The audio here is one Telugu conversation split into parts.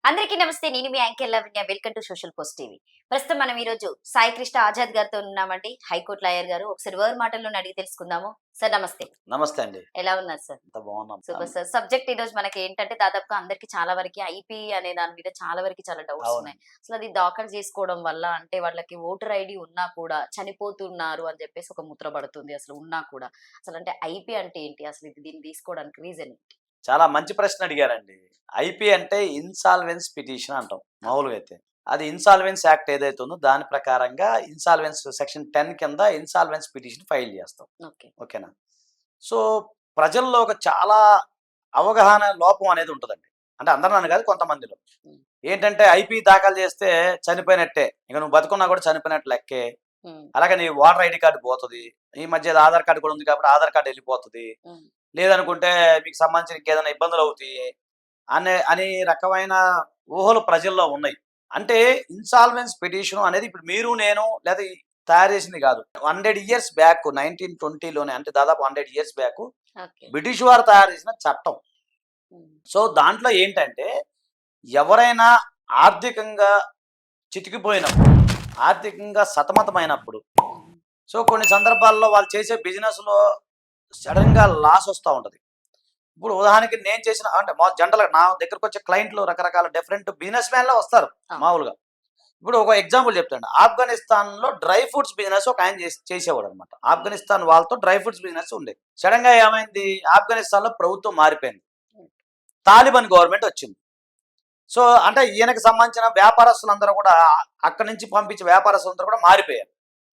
అందరికీ నమస్తే. నేను మీ anchor Lavanya. Welcome to social post TV. ప్రస్తుతం మనం ఈ రోజు సాయి కృష్ణ ఆజాద్ గారితో ఉన్నామండి. హైకోర్టు లాయర్ గారు. ఒకసారి వారి మాటల్లోనే అడిగి తెలుసుకుందాము. సార్ నమస్తే. నమస్తే అండి. ఎలా ఉన్నారు సార్? అంతా బాగున్నాం. Super sir. సబ్జెక్ట్ ఈ రోజు మనకి ఏంటంటే దాదాపుగా అందరికి చాలా వరకి ఐపీ అనే దాని మీద చాలా డౌట్స్ ఉన్నాయి. అవునండి. అసలు అది దాఖలు చేసుకోవడం వల్ల అంటే వాళ్ళకి ఓటర్ ఐడి ఉన్నా కూడా చనిపోతున్నారు అని చెప్పేసి ఒక ముద్ర పడుతుంది. అసలు ఉన్నా కూడా అసలు అంటే ఐపీ అంటే ఏంటి? అసలు ఇది దీన్ని తీసుకోవడానికి రీజన్ ఏంటి? చాలా మంచి ప్రశ్న అడిగారండి. ఐపీ అంటే ఇన్సాల్వెన్స్ పిటిషన్ అంటాం మామూలుగా అయితే. అది ఇన్సాల్వెన్స్ యాక్ట్ ఏదైతే ఉందో దాని ప్రకారంగా ఇన్సాల్వెన్స్ సెక్షన్ 10 కింద ఇన్సాల్వెన్స్ పిటిషన్ ఫైల్ చేస్తాం. ఓకే. ఓకేనా? సో ప్రజల్లో ఒక చాలా అవగాహన లోపం అనేది ఉంటుందండి. అంటే అందరిని కాదు, కొంతమందిలో. ఉమ్. ఏంటంటే ఐపీ దాఖలు చేస్తే చనిపోయినట్టే. ఇక నువ్వు బతుకున్నా కూడా చనిపోయినట్టు లెక్కే. ఉమ్. అలాగే నీ ఓటర్ ఐడి కార్డు పోతుంది. ఈ మధ్య ఏదో ఆధార్ కార్డు కూడా ఉంది కాబట్టి ఆధార్ కార్డు వెళ్ళిపోతుంది. ఉమ్. లేదనుకుంటే మీకు సంబంధించిన ఇంకేదైనా ఇబ్బందులు అవుతాయి అనే రకమైన ఊహలు ప్రజల్లో ఉన్నాయి. అంటే ఇన్సాల్వెన్స్ పిటిషన్ అనేది ఇప్పుడు మీరు నేను లేదా తయారు చేసింది కాదు. 100 ఇయర్స్ బ్యాక్ 1920లోనే, అంటే దాదాపు 100 ఇయర్స్ బ్యాక్ ఓకే. బ్రిటిష్ వారు తయారు చేసిన చట్టం. ఉమ్. సో దాంట్లో ఏంటంటే ఎవరైనా ఆర్థికంగా చితికిపోయినప్పుడు, ఆర్థికంగా సతమతమైనప్పుడు, ఉమ్. సో కొన్ని సందర్భాల్లో వాళ్ళు చేసే బిజినెస్లో సడన్ గా లాస్ వస్తూ ఉంటది. ఇప్పుడు ఉదాహరణకి నేను చేసిన అంటే మా జనరల్ నా దగ్గరకు వచ్చే క్లయింట్లు రకరకాల డిఫరెంట్ బిజినెస్ మ్యాన్ లో వస్తారు మామూలుగా. ఇప్పుడు ఒక ఎగ్జాంపుల్ చెప్తాను. ఆఫ్ఘనిస్తాన్ లో డ్రై ఫ్రూట్స్ బిజినెస్ ఒక ఆయన చేసేవాడు అనమాట. ఆఫ్ఘనిస్తాన్ వాళ్ళతో డ్రై ఫ్రూట్స్ బిజినెస్ ఉండేది. సడన్ గా ఏమైంది, ఆఫ్ఘనిస్తాన్ లో ప్రభుత్వం మారిపోయింది, తాలిబాన్ గవర్నమెంట్ వచ్చింది. సో అంటే ఈయనకు సంబంధించిన వ్యాపారస్తులందరూ కూడా అక్కడి నుంచి పంపించే వ్యాపారస్తులందరూ కూడా మారిపోయారు.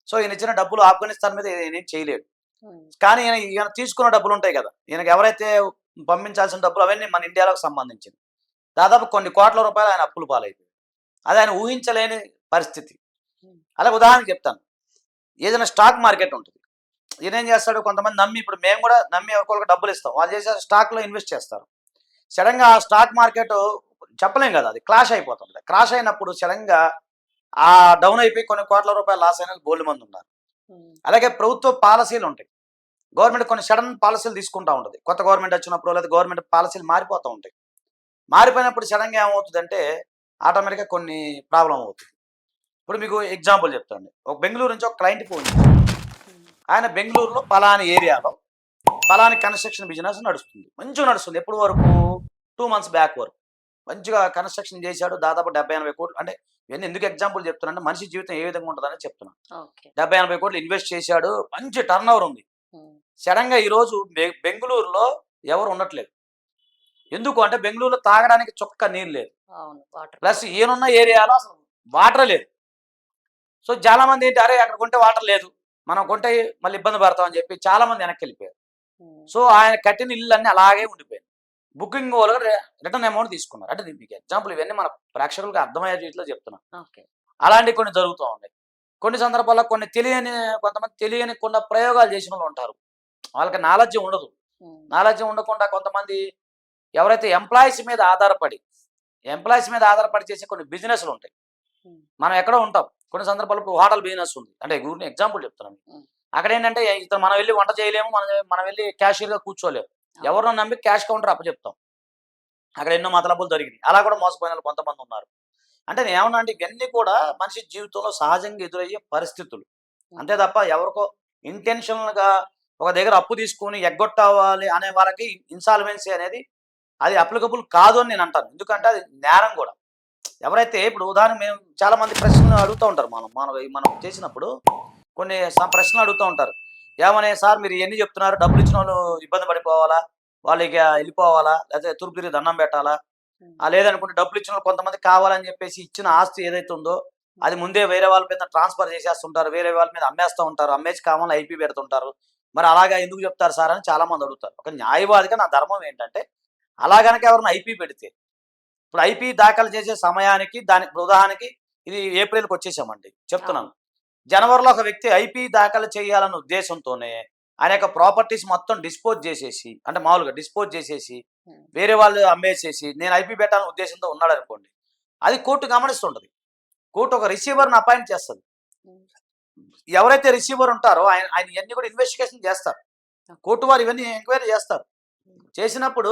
సో ఈయన ఇచ్చిన డబ్బులు ఆఫ్ఘనిస్తాన్ మీద ఏం చేయలేడు. ఉమ్. కానీ ఈయన తీసుకున్న డబ్బులు ఉంటాయి కదా, ఈయనకి ఎవరైతే పంపించాల్సిన డబ్బులు అవన్నీ మన ఇండియాలోకి సంబంధించింది. దాదాపు కొన్ని కోట్ల రూపాయలు ఆయన అప్పులు పాలైపోయాయి. అది ఆయన ఊహించలేని పరిస్థితి. అలాగే ఉదాహరణకు చెప్తాను. ఏదైనా స్టాక్ మార్కెట్ ఉంటుంది. ఈయన ఏం చేస్తాడు, కొంతమంది నమ్మి, ఇప్పుడు మేము కూడా నమ్మి ఒకరికి డబ్బులు ఇస్తాం, వాళ్ళు చేసే స్టాక్లో ఇన్వెస్ట్ చేస్తారు. సడన్గా ఆ స్టాక్ మార్కెట్ చెప్పలేం కదా, అది క్రాష్ అయిపోతుంది. క్రాష్ అయినప్పుడు సడన్గా ఆ డౌన్ అయిపోయి కొన్ని కోట్ల రూపాయలు లాస్ అయిన బోల్డ్ మంది ఉన్నారు. ఉమ్. అలాగే ప్రభుత్వ పాలసీలు ఉంటాయి. గవర్నమెంట్ కొన్ని సడన్ పాలసీలు తీసుకుంటూ ఉంటుంది. కొత్త గవర్నమెంట్ వచ్చినప్పుడు లేదా గవర్నమెంట్ పాలసీలు మారిపోతూ ఉంటాయి. మారిపోయినప్పుడు సడన్గా ఏమవుతుందంటే ఆటోమేటిక్గా కొన్ని ప్రాబ్లం అవుతుంది. ఇప్పుడు మీకు ఎగ్జాంపుల్ చెప్తాను. ఒక బెంగళూరు నుంచి ఒక క్లయింట్ ఫోన్ చేశారు. ఉమ్. ఆయన బెంగళూరులో పలాని ఏరియాలో పలాని కన్స్ట్రక్షన్ బిజినెస్ నడుస్తుంది, మంచిగా నడుస్తుంది. ఎప్పుడు వరకు 2 months బ్యాక్ వరకు మంచిగా కన్స్ట్రక్షన్ చేశాడు. దాదాపు 70-80 కోట్లు. అంటే ఇవన్నీ ఎందుకు ఎగ్జాంపుల్ చెప్తున్నా అంటే మనిషి జీవితం ఏ విధంగా ఉంటుందని చెప్తున్నాను. ఓకే. 70-80 కోట్లు ఇన్వెస్ట్ చేశాడు, మంచి టర్న్ ఓవర్ ఉంది. ఉమ్. సడన్ గా ఈరోజు బెంగళూరులో ఎవరు ఉండట్లేదు. ఎందుకు అంటే బెంగళూరులో తాగడానికి చొక్క నీరు లేదు. అవును. వాటర్. ప్లస్ ఈయనున్న ఏరియాలో అసలు వాటర్ లేదు. సో చాలా మంది ఏంటి, అరే అక్కడ కొంటే వాటర్ లేదు, మనం కొంటే మళ్ళీ ఇబ్బంది పడతామని చెప్పి చాలా మంది వెనక్కి వెళ్ళిపోయారు. ఉమ్. సో ఆయన కట్టిన ఇల్లు అన్నీ అలాగే ఉండిపోయాయి. బుకింగ్ వాళ్ళు రిటర్న్ అమౌంట్ తీసుకున్నారు. అంటే మీకు ఎగ్జాంపుల్ ఇవన్నీ మన ప్రేక్షకులకు అర్థమయ్యే రీతిలో చెప్తున్నాను. ఓకే. అలాంటివి కొన్ని జరుగుతూ ఉన్నాయి. కొన్ని సందర్భాల్లో కొంతమంది తెలియని కొన్ని ప్రయోగాలు చేసిన వాళ్ళు ఉంటారు. వాళ్ళకి నాలెడ్జ్ ఉండదు. ఉమ్. నాలెడ్జ్ ఉండకుండా కొంతమంది ఎవరైతే ఎంప్లాయీస్ మీద ఆధారపడి చేసే కొన్ని బిజినెస్లు ఉంటాయి. ఉమ్. మనం ఎక్కడో ఉంటాం. కొన్ని సందర్భాల్లో ఇప్పుడు హోటల్ బిజినెస్ ఉంది. అంటే ఊరిని ఎగ్జాంపుల్ చెప్తున్నాను. ఉమ్. అక్కడ ఏంటంటే ఇతను మనం వెళ్ళి వంట చేయలేము, మనం వెళ్ళి క్యాషియర్గా కూర్చోలేము. ఎవరినో నమ్మి క్యాష్ కౌంటర్ అప్పచెప్తాం. అక్కడ ఎన్నో మతలబులు జరిగినాయి. అలా కూడా మోసపోయిన వాళ్ళు కొంతమంది ఉన్నారు. అంటే నేను ఏమన్నా అంటే ఇవన్నీ కూడా మనిషి జీవితంలో సహజంగా ఎదురయ్యే పరిస్థితులు. అంతే తప్ప ఎవరికో ఇంటెన్షనల్గా ఒక దగ్గర అప్పు తీసుకొని ఎగ్గొట్టవాలి అనే వాళ్ళకి ఇన్సాల్వెన్సీ అనేది అది అప్లికబుల్ కాదు అని నేను అంటాను. ఎందుకంటే అది నేరం కూడా. ఎవరైతే ఇప్పుడు ఉదాహరణ మేము చాలా మంది ప్రశ్నలు అడుగుతూ ఉంటారు. మనం చేసినప్పుడు కొన్ని ప్రశ్నలు అడుగుతూ ఉంటారు. ఏమనే సార్ మీరు ఎన్ని చెప్తున్నారు, డబ్బులు ఇచ్చిన వాళ్ళు ఇబ్బంది పడిపోవాలా, వాళ్ళు ఇక వెళ్ళిపోవాలా, లేకపోతే తూర్పు తిరిగి దండం పెట్టాలా, లేదనుకుంటే డబ్బులు ఇచ్చిన వాళ్ళు కొంతమంది కావాలని చెప్పేసి ఇచ్చిన ఆస్తి ఏదైతే ఉందో అది ముందే వేరే వాళ్ళ మీద ట్రాన్స్ఫర్ చేసేస్తుంటారు, వేరే వాళ్ళ మీద అమ్మేస్తూ ఉంటారు, అమ్మేసి కావాలని ఐపీ పెడుతుంటారు. మరి అలాగా ఎందుకు చెప్తారు సార్ అని చాలా మంది అడుగుతారు. ఒక న్యాయవాదిగా నా ధర్మం ఏంటంటే అలా గనక ఎవరైనా ఐపీ పెడితే, ఇప్పుడు ఐపీ దాఖలు చేసే సమయానికి ఉదాహరణకి ఇది ఏప్రిల్కి వచ్చేసామండి చెప్తున్నాను. జనవరిలో ఒక వ్యక్తి ఐపీ దాఖలు చేయాలన్న ఉద్దేశంతోనే ఆయన యొక్క ప్రాపర్టీస్ మొత్తం డిస్పోజ్ చేసేసి, అంటే మామూలుగా డిస్పోజ్ చేసేసి వేరే వాళ్ళు అమ్మేసేసి నేను ఐపీ పెట్టాలనే ఉద్దేశంతో ఉన్నాడు అనుకోండి, అది కోర్టు గమనిస్తుంటది. కోర్టు ఒక రిసీవర్ని అపాయింట్ చేస్తుంది. ఎవరైతే రిసీవర్ ఉంటారో ఆయన ఇవన్నీ కూడా ఇన్వెస్టిగేషన్ చేస్తారు. కోర్టు వారు ఇవన్నీ ఎంక్వైరీ చేస్తారు. చేసినప్పుడు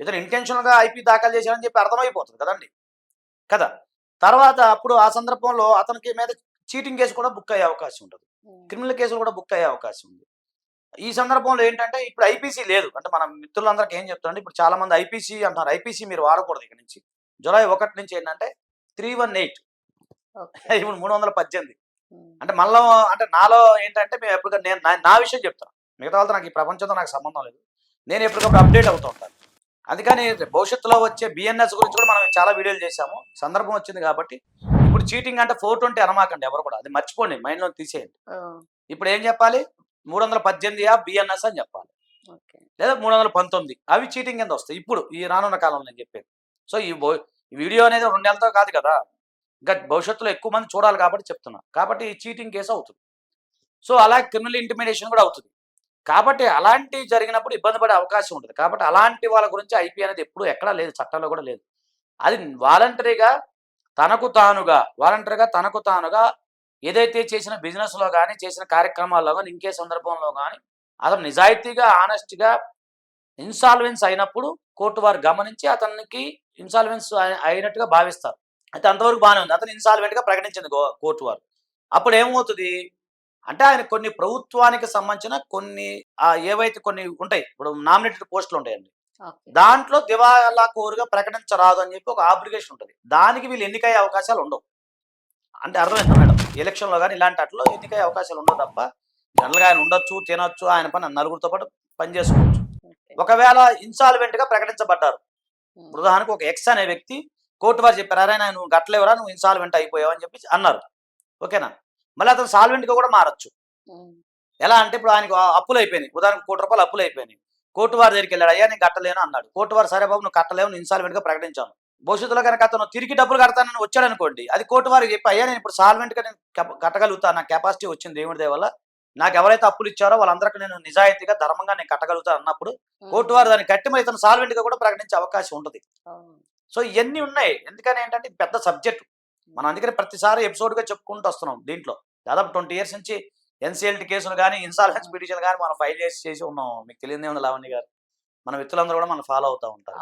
ఇతను ఇంటెన్షనల్గా ఐపీ దాఖలు చేశారని చెప్పి అర్థమైపోతుంది కదండి. కదా. తర్వాత అప్పుడు ఆ సందర్భంలో అతనికి మీద చీటింగ్ కేసు కూడా బుక్ అయ్యే అవకాశం ఉంటుంది. క్రిమినల్ కేసులు కూడా బుక్ అయ్యే అవకాశం ఉంది. ఈ సందర్భంలో ఏంటంటే ఇప్పుడు ఐపీసీ లేదు. అంటే మన మిత్రులందరికీ ఏం చెప్తానంటే ఇప్పుడు చాలా మంది ఐపీసీ అంటున్నారు. ఐపీసీ మీరు వాడకూడదు ఇక నుంచి. జూలై 1 నుంచి ఏంటంటే 318 ఓకే. ఇప్పుడు 318 అంటే మళ్ళా అంటే నాలో ఏంటంటే మేము ఎప్పుడు నేను నా విషయం చెప్తాను. మిగతా వాళ్ళతో నాకు ఈ ప్రపంచంతో నాకు సంబంధం లేదు. నేను ఎప్పటికప్పుడు అప్డేట్ అవుతూ ఉంటాను. అందుకని భవిష్యత్తులో వచ్చే బిఎన్ఎస్ గురించి కూడా మనం చాలా వీడియోలు చేశాము. సందర్భం వచ్చింది కాబట్టి ఇప్పుడు చీటింగ్ అంటే 420 అనమాకండి ఎవరు కూడా. అది మర్చిపోండి, మైండ్లో తీసేయండి. ఇప్పుడు ఏం చెప్పాలి? 318 బిఎన్ఎస్ అని చెప్పాలి, ఓకే. లేదా 319 అవి చీటింగ్ కింద వస్తాయి. ఇప్పుడు ఈ రానున్న కాలంలో నేను చెప్పేది. సో ఈ వీడియో అనేది 2 నెలలతో కాదు కదా, ఇంకా భవిష్యత్తులో ఎక్కువ మంది చూడాలి కాబట్టి చెప్తున్నా. కాబట్టి ఈ చీటింగ్ కేసు అవుతుంది. సో అలా క్రిమినల్ ఇంటిమిడేషన్ కూడా అవుతుంది. కాబట్టి అలాంటివి జరిగినప్పుడు ఇబ్బంది పడే అవకాశం ఉంటుంది. కాబట్టి అలాంటి వాళ్ళ గురించి ఐపీ అనేది ఎప్పుడు ఎక్కడా లేదు, చట్టంలో కూడా లేదు. అది వాలంటరీగా తనకు తానుగా ఏదైతే చేసిన బిజినెస్లో కానీ చేసిన కార్యక్రమాల్లో కానీ ఇంకే సందర్భంలో కానీ అతను నిజాయితీగా ఆనెస్ట్గా ఇన్సాల్వెన్స్ అయినప్పుడు కోర్టు వారు గమనించి అతనికి ఇన్సాల్వెన్స్ అయినట్టుగా భావిస్తారు. అయితే అంతవరకు బాగానే ఉంది. అతను ఇన్సాల్వెంట్గా ప్రకటించింది కోర్టు వారు. అప్పుడు ఏమవుతుంది అంటే ఆయన కొన్ని ప్రభుత్వానికి సంబంధించిన కొన్ని ఏవైతే కొన్ని ఉంటాయి, ఇప్పుడు నామినేటెడ్ పోస్టులు ఉంటాయండి, ఓకే. దాంట్లో దివాలా కోరుగా ప్రకటించరాదు అని చెప్పి ఒక ఆబ్లిగేషన్ ఉంటుంది. దానికి వీళ్ళు ఎన్నికయ్యే అవకాశాలు ఉండవు. అంటే అర్థమైందా మేడం? ఎలక్షన్లో కానీ ఇలాంటి వాటిలో ఎన్నికయ్యే అవకాశాలు ఉండవు తప్ప జనరల్గా ఆయన ఉండొచ్చు, తినొచ్చు, ఆయన పని నలుగురితో పాటు పని చేసుకోవచ్చు. ఓకే. ఒకవేళ ఇన్సాల్వెంట్గా ప్రకటించబడ్డారు, ఉదాహరణకు ఒక ఎక్స్ అనే వ్యక్తి కోర్టు వారు చెప్పారు, అరే నువ్వు గట్లేవరా, నువ్వు ఇన్సాల్వెంట్ అయిపోయావు అని చెప్పి అన్నారు. ఓకేనా? మళ్ళీ అతను సాల్వెంట్గా కూడా మారచ్చు. ఎలా అంటే ఇప్పుడు ఆయనకు అప్పులు అయిపోయినాయి, ఉదాహరణకు ₹1,00,000 అప్పులు అయిపోయినాయి. కోర్టు వారి దగ్గరికి వెళ్ళాడు, అయ్యా నేను కట్టలేను అన్నాడు. కోర్టు వారు సరే బాబు నువ్వు కట్టలేవు, నువ్వు ఇన్సాల్వెంట్గా ప్రకటించాను. భవిష్యత్తులో కనుక అతను తిరిగి డబ్బులు కడతానని వచ్చాడు అనుకోండి, అది కోర్టు వారికి చెప్పి అయ్యా నేను ఇప్పుడు సాల్వెంట్గా నేను కట్టగలుగుతాను, నా కెపాసిటీ వచ్చింది దేవుడి దయ వల్ల, నాకు ఎవరైతే అప్పులు ఇచ్చారో వాళ్ళందరికీ నేను నిజాయితీగా ధర్మంగా నేను కట్టగలుగుతాను అన్నప్పుడు కోర్టు వారు దాన్ని కట్టి మరి ఇతను సాల్వెంట్గా కూడా ప్రకటించే అవకాశం ఉంటుంది. సో ఇవన్నీ ఉన్నాయి. ఎందుకని ఏంటంటే ఇది పెద్ద సబ్జెక్టు. మనం అందుకని ప్రతిసారి ఎపిసోడ్గా చెప్పుకుంటూ వస్తున్నాం. దీంట్లో దాదాపు 20 years నుంచి ఎన్సీఎల్టీ కేసులు కానీ ఇన్సాల్వెన్స్ పిటిషన్ కానీ మనం ఫైల్ చేసి ఉన్నాం. మీకు తెలియదే ఉంది లావణ్య గారు, మన వ్యక్తులందరూ కూడా మనం ఫాలో అవుతూ ఉంటారు.